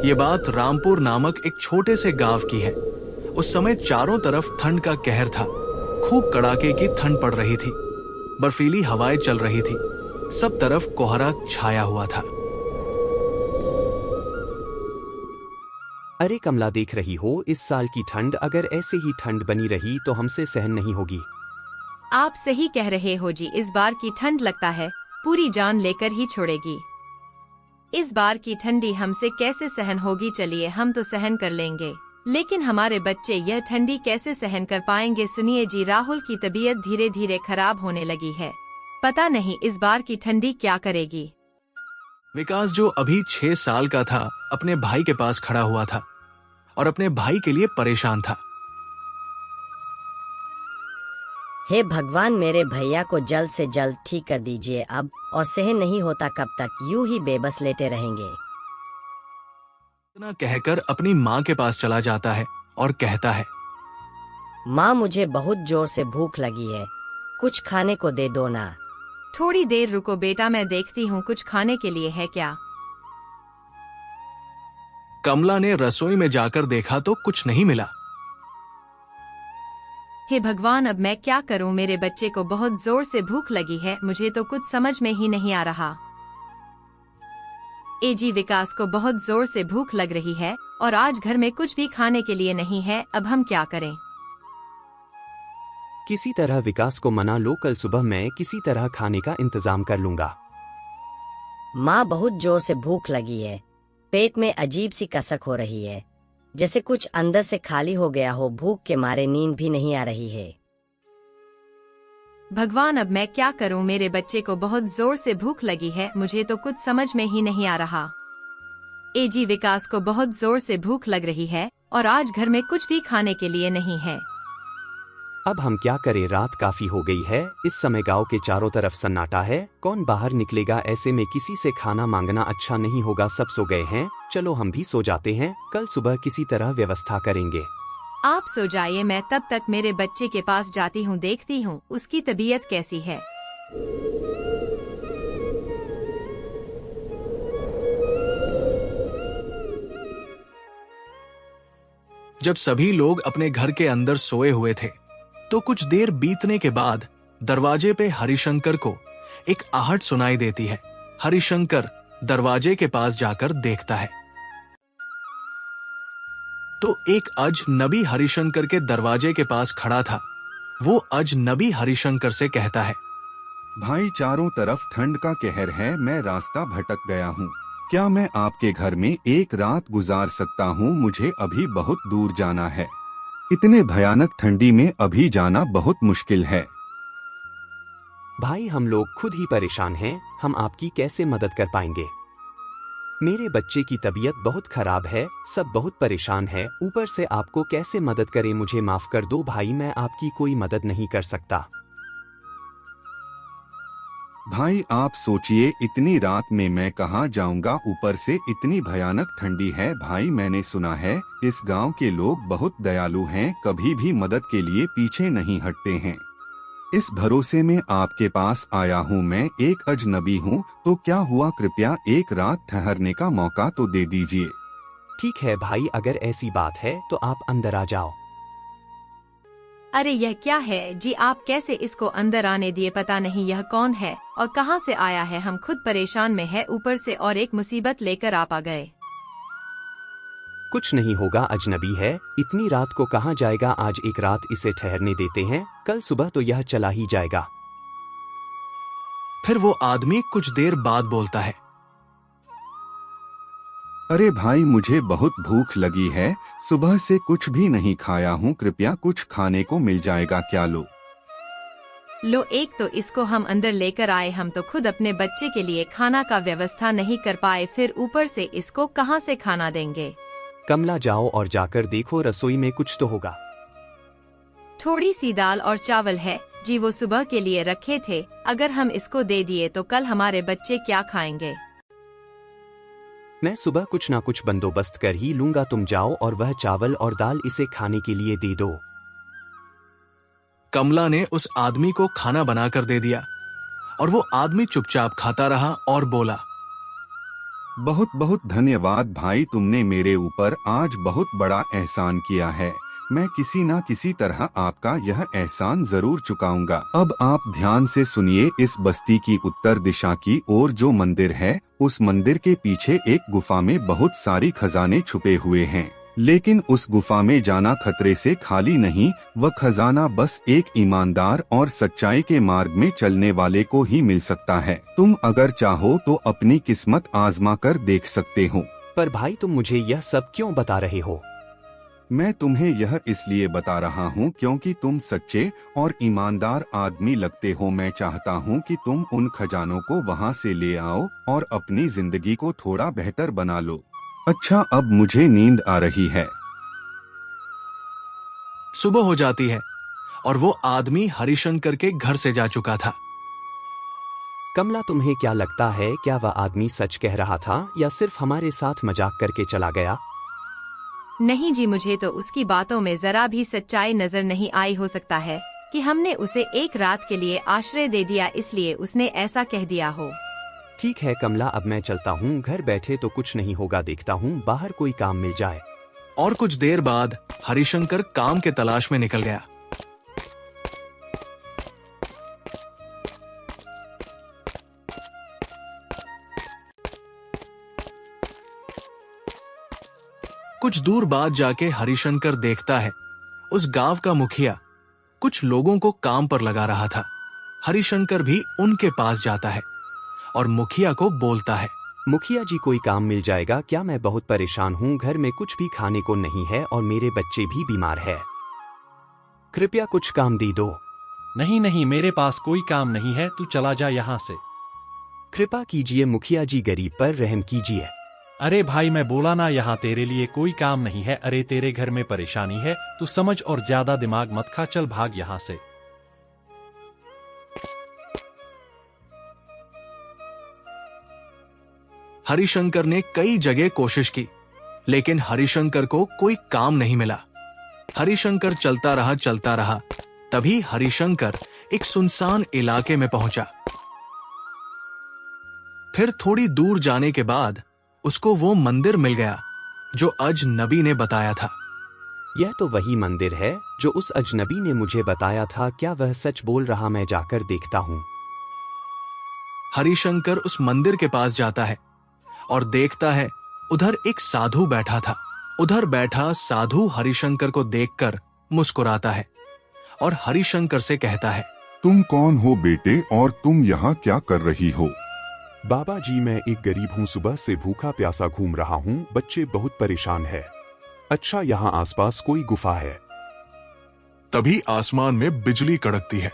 ये बात रामपुर नामक एक छोटे से गांव की है। उस समय चारों तरफ ठंड का कहर था। खूब कड़ाके की ठंड पड़ रही थी। बर्फीली हवाएं चल रही थी। सब तरफ कोहरा छाया हुआ था। अरे कमला, देख रही हो इस साल की ठंड अगर ऐसे ही ठंड बनी रही तो हमसे सहन नहीं होगी। आप सही कह रहे हो जी, इस बार की ठंड लगता है पूरी जान लेकर ही छोड़ेगी। इस बार की ठंडी हमसे कैसे सहन होगी? चलिए हम तो सहन कर लेंगे, लेकिन हमारे बच्चे यह ठंडी कैसे सहन कर पाएंगे? सुनिए जी, राहुल की तबीयत धीरे धीरे खराब होने लगी है। पता नहीं इस बार की ठंडी क्या करेगी। विकास, जो अभी 6 साल का था, अपने भाई के पास खड़ा हुआ था और अपने भाई के लिए परेशान था। हे भगवान, मेरे भैया को जल्द से जल्द ठीक कर दीजिए अब, और सहन नहीं होता कब तक यूं ही बेबस लेटे रहेंगे। इतना कहकर अपनी माँ के पास चला जाता है और कहता है, माँ मुझे बहुत जोर से भूख लगी है, कुछ खाने को दे दो ना। थोड़ी देर रुको बेटा, मैं देखती हूँ कुछ खाने के लिए है क्या। कमला ने रसोई में जाकर देखा तो कुछ नहीं मिला। हे भगवान, अब मैं क्या करूं? मेरे बच्चे को बहुत जोर से भूख लगी है, मुझे तो कुछ समझ में ही नहीं आ रहा। जी, विकास को बहुत जोर से भूख लग रही है और आज घर में कुछ भी खाने के लिए नहीं है। अब हम क्या करें? किसी तरह विकास को मना लो, कल सुबह मैं किसी तरह खाने का इंतजाम कर लूंगा। माँ बहुत जोर से भूख लगी है, पेट में अजीब सी कसक हो रही है, जैसे कुछ अंदर से खाली हो गया हो। भूख के मारे नींद भी नहीं आ रही है। भगवान, अब मैं क्या करूं? मेरे बच्चे को बहुत जोर से भूख लगी है, मुझे तो कुछ समझ में ही नहीं आ रहा। जी, विकास को बहुत जोर से भूख लग रही है और आज घर में कुछ भी खाने के लिए नहीं है। अब हम क्या करें? रात काफी हो गई है, इस समय गांव के चारों तरफ सन्नाटा है, कौन बाहर निकलेगा? ऐसे में किसी से खाना मांगना अच्छा नहीं होगा, सब सो गए हैं। चलो हम भी सो जाते हैं, कल सुबह किसी तरह व्यवस्था करेंगे। आप सो जाइए, मैं तब तक मेरे बच्चे के पास जाती हूँ, देखती हूँ उसकी तबीयत कैसी है। जब सभी लोग अपने घर के अंदर सोए हुए थे तो कुछ देर बीतने के बाद दरवाजे पे हरिशंकर को एक आहट सुनाई देती है। हरिशंकर दरवाजे के पास जाकर देखता है तो एक अजनबी हरिशंकर के दरवाजे के पास खड़ा था। वो अजनबी हरिशंकर से कहता है, भाई चारों तरफ ठंड का कहर है, मैं रास्ता भटक गया हूँ, क्या मैं आपके घर में एक रात गुजार सकता हूँ? मुझे अभी बहुत दूर जाना है, इतने भयानक ठंडी में अभी जाना बहुत मुश्किल है। भाई हम लोग खुद ही परेशान हैं, हम आपकी कैसे मदद कर पाएंगे? मेरे बच्चे की तबीयत बहुत खराब है, सब बहुत परेशान है, ऊपर से आपको कैसे मदद करें? मुझे माफ कर दो भाई, मैं आपकी कोई मदद नहीं कर सकता। भाई आप सोचिए, इतनी रात में मैं कहाँ जाऊंगा, ऊपर से इतनी भयानक ठंडी है। भाई मैंने सुना है इस गांव के लोग बहुत दयालु हैं, कभी भी मदद के लिए पीछे नहीं हटते हैं। इस भरोसे में आपके पास आया हूँ, मैं एक अजनबी हूँ, तो क्या हुआ, कृपया एक रात ठहरने का मौका तो दे दीजिए। ठीक है भाई, अगर ऐसी बात है तो आप अंदर आ जाओ। अरे यह क्या है जी, आप कैसे इसको अंदर आने दिए? पता नहीं यह कौन है और कहां से आया है, हम खुद परेशान में है, ऊपर से और एक मुसीबत लेकर आप आ गए। कुछ नहीं होगा, अजनबी है, इतनी रात को कहाँ जाएगा, आज एक रात इसे ठहरने देते हैं, कल सुबह तो यह चला ही जाएगा। फिर वो आदमी कुछ देर बाद बोलता है, अरे भाई मुझे बहुत भूख लगी है, सुबह से कुछ भी नहीं खाया हूँ, कृपया कुछ खाने को मिल जाएगा क्या? लो, एक तो इसको हम अंदर लेकर आए, हम तो खुद अपने बच्चे के लिए खाना का व्यवस्था नहीं कर पाए, फिर ऊपर से इसको कहाँ से खाना देंगे? कमला जाओ और जाकर देखो रसोई में कुछ तो होगा। थोड़ी सी दाल और चावल है जी, वो सुबह के लिए रखे थे, अगर हम इसको दे दिए तो कल हमारे बच्चे क्या खाएंगे? मैं सुबह कुछ ना कुछ बंदोबस्त कर ही लूंगा, तुम जाओ और वह चावल और दाल इसे खाने के लिए दे दो। कमला ने उस आदमी को खाना बनाकर दे दिया और वो आदमी चुपचाप खाता रहा और बोला, बहुत बहुत धन्यवाद भाई, तुमने मेरे ऊपर आज बहुत बड़ा एहसान किया है। मैं किसी न किसी तरह आपका यह एहसान जरूर चुकाऊंगा। अब आप ध्यान से सुनिए। इस बस्ती की उत्तर दिशा की ओर जो मंदिर है, उस मंदिर के पीछे एक गुफा में बहुत सारी खजाने छुपे हुए हैं। लेकिन उस गुफा में जाना खतरे से खाली नहीं। वह खजाना बस एक ईमानदार और सच्चाई के मार्ग में चलने वाले को ही मिल सकता है। तुम अगर चाहो तो अपनी किस्मत आजमा कर देख सकते हो। पर भाई तुम मुझे यह सब क्यों बता रहे हो? मैं तुम्हें यह इसलिए बता रहा हूँ क्योंकि तुम सच्चे और ईमानदार आदमी लगते हो। मैं चाहता हूँ कि तुम उन खजानों को वहाँ से ले आओ और अपनी जिंदगी को थोड़ा बेहतर बना लो। अच्छा, अब मुझे नींद आ रही है। सुबह हो जाती है और वो आदमी हरिशंकर के घर से जा चुका था। कमला, तुम्हें क्या लगता है, क्या वह आदमी सच कह रहा था या सिर्फ हमारे साथ मजाक करके चला गया? नहीं जी, मुझे तो उसकी बातों में जरा भी सच्चाई नजर नहीं आई। हो सकता है कि हमने उसे एक रात के लिए आश्रय दे दिया, इसलिए उसने ऐसा कह दिया हो। ठीक है कमला, अब मैं चलता हूँ। घर बैठे तो कुछ नहीं होगा, देखता हूँ बाहर कोई काम मिल जाए। और कुछ देर बाद हरिशंकर काम के तलाश में निकल गया। कुछ दूर बाद जाके हरिशंकर देखता है उस गांव का मुखिया कुछ लोगों को काम पर लगा रहा था। हरिशंकर भी उनके पास जाता है और मुखिया को बोलता है, मुखिया जी, कोई काम मिल जाएगा क्या? मैं बहुत परेशान हूँ, घर में कुछ भी खाने को नहीं है और मेरे बच्चे भी बीमार है। कृपया कुछ काम दे दो। नहीं नहीं, मेरे पास कोई काम नहीं है, तू चला जा यहाँ से। कृपा कीजिए मुखिया जी, गरीब पर रहम कीजिए। अरे भाई, मैं बोला ना, यहाँ तेरे लिए कोई काम नहीं है। अरे तेरे घर में परेशानी है, तू समझ और ज्यादा दिमाग मत खा, चल भाग यहाँ से। हरिशंकर ने कई जगह कोशिश की, लेकिन हरिशंकर को कोई काम नहीं मिला। हरिशंकर चलता रहा। तभी हरिशंकर एक सुनसान इलाके में पहुंचा। फिर थोड़ी दूर जाने के बाद उसको वो मंदिर मिल गया जो अजनबी ने बताया था। यह तो वही मंदिर है जो उस अजनबी ने मुझे बताया था। क्या वह सच बोल रहा? मैं जाकर देखता हूँ। हरिशंकर उस मंदिर के पास जाता है और देखता है उधर एक साधु बैठा था। उधर बैठा साधु हरिशंकर को देखकर मुस्कुराता है और हरिशंकर से कहता है, तुम कौन हो बेटे और तुम यहाँ क्या कर रही हो? बाबा जी, मैं एक गरीब हूँ, सुबह से भूखा प्यासा घूम रहा हूँ, बच्चे बहुत परेशान है। अच्छा, यहाँ आसपास कोई गुफा है? तभी आसमान में बिजली कड़कती है।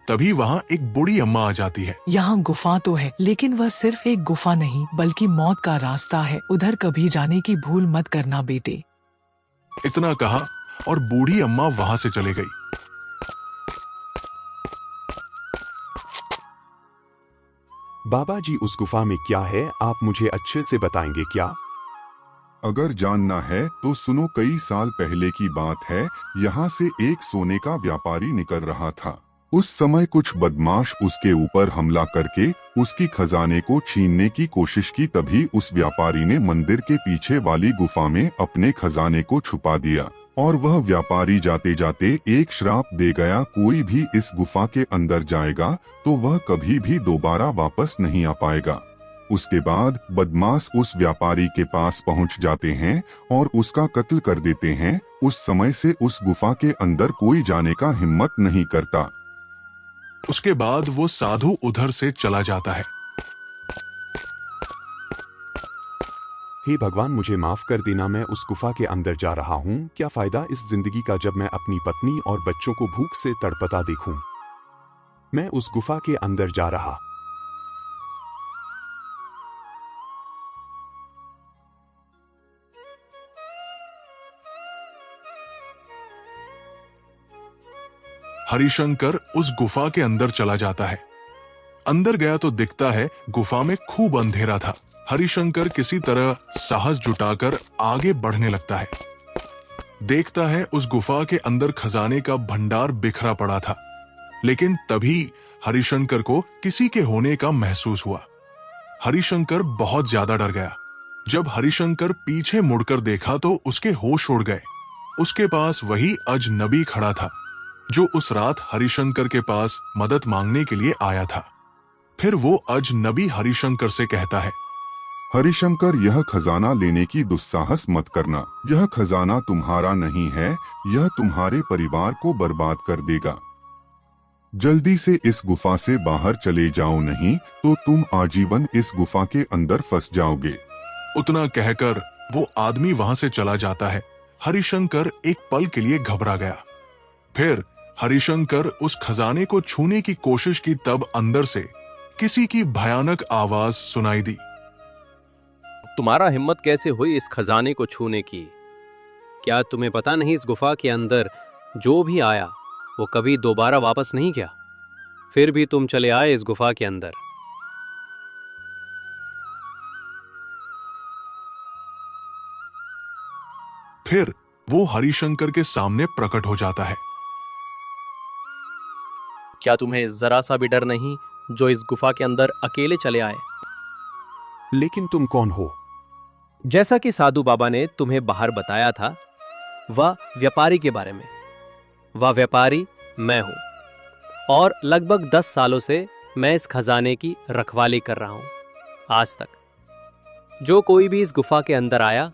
तभी वहाँ एक बूढ़ी अम्मा आ जाती है। यहाँ गुफा तो है, लेकिन वह सिर्फ एक गुफा नहीं बल्कि मौत का रास्ता है। उधर कभी जाने की भूल मत करना बेटे। इतना कहा और बूढ़ी अम्मा वहाँ से चली गई। बाबा जी, उस गुफा में क्या है, आप मुझे अच्छे से बताएंगे क्या? अगर जानना है तो सुनो। कई साल पहले की बात है। यहाँ से एक सोने का व्यापारी निकल रहा था। उस समय कुछ बदमाश उसके ऊपर हमला करके उसकी खजाने को छीनने की कोशिश की। तभी उस व्यापारी ने मंदिर के पीछे वाली गुफा में अपने खजाने को छुपा दिया और वह व्यापारी जाते जाते एक श्राप दे गया, कोई भी इस गुफा के अंदर जाएगा तो वह कभी भी दोबारा वापस नहीं आ पाएगा। उसके बाद बदमाश उस व्यापारी के पास पहुंच जाते हैं और उसका कत्ल कर देते हैं। उस समय से उस गुफा के अंदर कोई जाने का हिम्मत नहीं करता। उसके बाद वो साधु उधर से चला जाता है। हे भगवान, मुझे माफ कर देना, मैं उस गुफा के अंदर जा रहा हूँ। क्या फायदा इस जिंदगी का जब मैं अपनी पत्नी और बच्चों को भूख से तड़पता देखूं। मैं उस गुफा के अंदर जा रहा। हरिशंकर उस गुफा के अंदर चला जाता है। अंदर गया तो दिखता है गुफा में खूब अंधेरा था। हरिशंकर किसी तरह साहस जुटाकर आगे बढ़ने लगता है। देखता है उस गुफा के अंदर खजाने का भंडार बिखरा पड़ा था। लेकिन तभी हरिशंकर को किसी के होने का महसूस हुआ। हरिशंकर बहुत ज्यादा डर गया। जब हरिशंकर पीछे मुड़कर देखा तो उसके होश उड़ गए। उसके पास वही अजनबी खड़ा था जो उस रात हरिशंकर के पास मदद मांगने के लिए आया था। फिर वो अजनबी हरिशंकर से कहता है, हरिशंकर, यह खजाना लेने की दुस्साहस मत करना। यह खजाना तुम्हारा नहीं है, यह तुम्हारे परिवार को बर्बाद कर देगा। जल्दी से इस गुफा से बाहर चले जाओ, नहीं तो तुम आजीवन इस गुफा के अंदर फंस जाओगे। उतना कहकर वो आदमी वहां से चला जाता है। हरिशंकर एक पल के लिए घबरा गया। फिर हरिशंकर उस खजाने को छूने की कोशिश की, तब अंदर से किसी की भयानक आवाज सुनाई दी। तुम्हारा हिम्मत कैसे हुई इस खजाने को छूने की? क्या तुम्हें पता नहीं इस गुफा के अंदर जो भी आया वो कभी दोबारा वापस नहीं गया? फिर भी तुम चले आए इस गुफा के अंदर। फिर वो हरिशंकर के सामने प्रकट हो जाता है। क्या तुम्हें जरा सा भी डर नहीं जो इस गुफा के अंदर अकेले चले आए? लेकिन तुम कौन हो? जैसा कि साधु बाबा ने तुम्हें बाहर बताया था, वह व्यापारी के बारे में। वह व्यापारी मैं हूं और लगभग 10 सालों से मैं इस खजाने की रखवाली कर रहा हूं। आज तक जो कोई भी इस गुफा के अंदर आया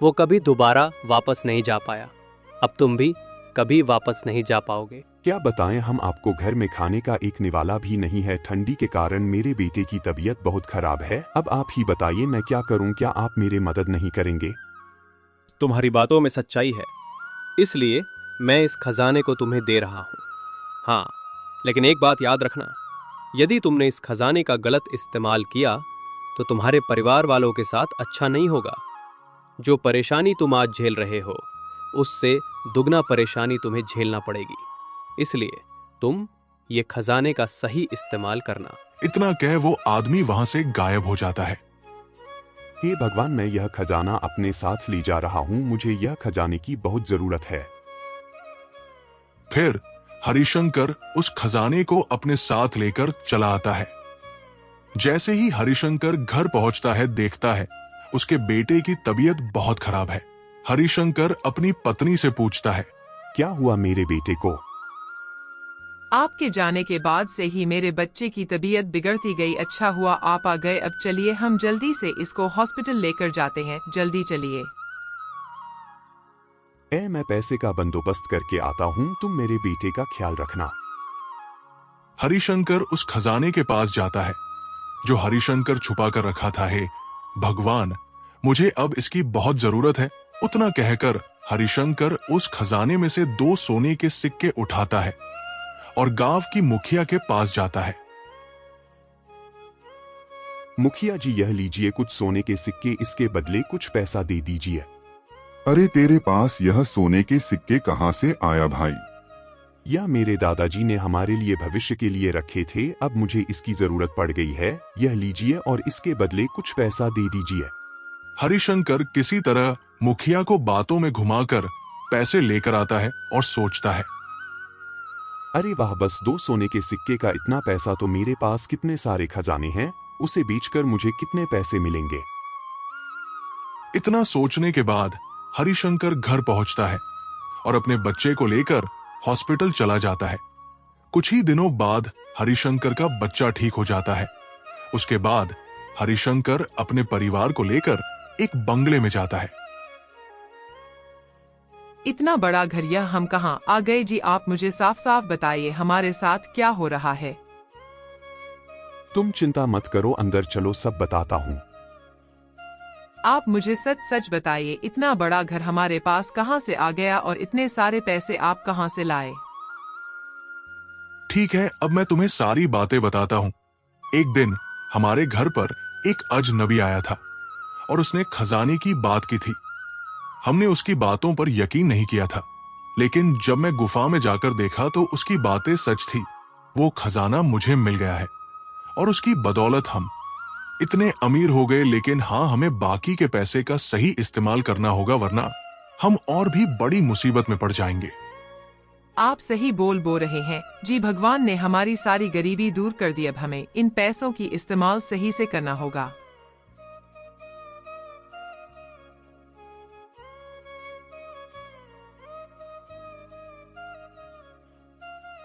वो कभी दोबारा वापस नहीं जा पाया। अब तुम भी कभी वापस नहीं जा पाओगे। क्या बताएं, हम आपको घर में खाने का एक निवाला भी नहीं है। ठंडी के कारण मेरे बेटे की तबीयत बहुत खराब है। अब आप ही बताइए मैं क्या करूं? क्या आप मेरे मदद नहीं करेंगे? तुम्हारी बातों में सच्चाई है, इसलिए मैं इस खजाने को तुम्हें दे रहा हूं। हाँ, लेकिन एक बात याद रखना, यदि तुमने इस खजाने का गलत इस्तेमाल किया तो तुम्हारे परिवार वालों के साथ अच्छा नहीं होगा। जो परेशानी तुम आज झेल रहे हो उससे दुगना परेशानी तुम्हें झेलना पड़ेगी। इसलिए तुम ये खजाने का सही इस्तेमाल करना। इतना कह वो आदमी वहां से गायब हो जाता है। हे भगवान, मैं यह खजाना अपने साथ ले जा रहा हूं। मुझे यह खजाने की बहुत जरूरत है। फिर हरिशंकर उस खजाने को अपने साथ लेकर चला आता है। जैसे ही हरिशंकर घर पहुंचता है, देखता है उसके बेटे की तबीयत बहुत खराब है। हरिशंकर अपनी पत्नी से पूछता है, क्या हुआ मेरे बेटे को? आपके जाने के बाद से ही मेरे बच्चे की तबीयत बिगड़ती गई। अच्छा हुआ आप आ गए। अब चलिए हम जल्दी से इसको हॉस्पिटल लेकर जाते हैं। जल्दी चलिए। मैं पैसे का बंदोबस्त करके आता हूं, तुम मेरे बेटे का ख्याल रखना। हरिशंकर उस खजाने के पास जाता है जो हरिशंकर छुपा कर रखा था। हे भगवान, मुझे अब इसकी बहुत जरूरत है। उतना कहकर हरिशंकर उस खजाने में से 2 सोने के सिक्के उठाता है और गांव की मुखिया के पास जाता है। मुखिया जी, यह लीजिए कुछ सोने के सिक्के, इसके बदले कुछ पैसा दे दीजिए। अरे तेरे पास यह सोने के सिक्के कहाँ से आया भाई? यह मेरे दादाजी ने हमारे लिए भविष्य के लिए रखे थे। अब मुझे इसकी जरूरत पड़ गई है। यह लीजिए और इसके बदले कुछ पैसा दे दीजिए। हरिशंकर किसी तरह मुखिया को बातों में घुमाकर पैसे लेकर आता है और सोचता है, अरे वाह, बस 2 सोने के सिक्के का इतना पैसा तो मेरे पास कितने सारे खजाने हैं, उसे बेचकर मुझे कितने पैसे मिलेंगे। इतना सोचने के बाद हरिशंकर घर पहुंचता है और अपने बच्चे को लेकर हॉस्पिटल चला जाता है। कुछ ही दिनों बाद हरिशंकर का बच्चा ठीक हो जाता है। उसके बाद हरिशंकर अपने परिवार को लेकर एक बंगले में जाता है। इतना बड़ा घर यह हम कहाँ आ गए जी? आप मुझे साफ साफ बताइए हमारे साथ क्या हो रहा है? तुम चिंता मत करो, अंदर चलो, सब बताता हूँ। आप मुझे सच सच बताइए, इतना बड़ा घर हमारे पास कहाँ से आ गया और इतने सारे पैसे आप कहाँ से लाए? ठीक है, अब मैं तुम्हें सारी बातें बताता हूँ। एक दिन हमारे घर पर एक अजनबी आया था और उसने खजाने की बात की थी। हमने उसकी बातों पर यकीन नहीं किया था, लेकिन जब मैं गुफा में जाकर देखा तो उसकी बातें सच थी। वो खजाना मुझे मिल गया है और उसकी बदौलत हम इतने अमीर हो गए। लेकिन हाँ, हमें बाकी के पैसे का सही इस्तेमाल करना होगा, वरना हम और भी बड़ी मुसीबत में पड़ जाएंगे। आप सही बोल रहे हैं जी। भगवान ने हमारी सारी गरीबी दूर कर दी। अब हमें इन पैसों की इस्तेमाल सही से करना होगा।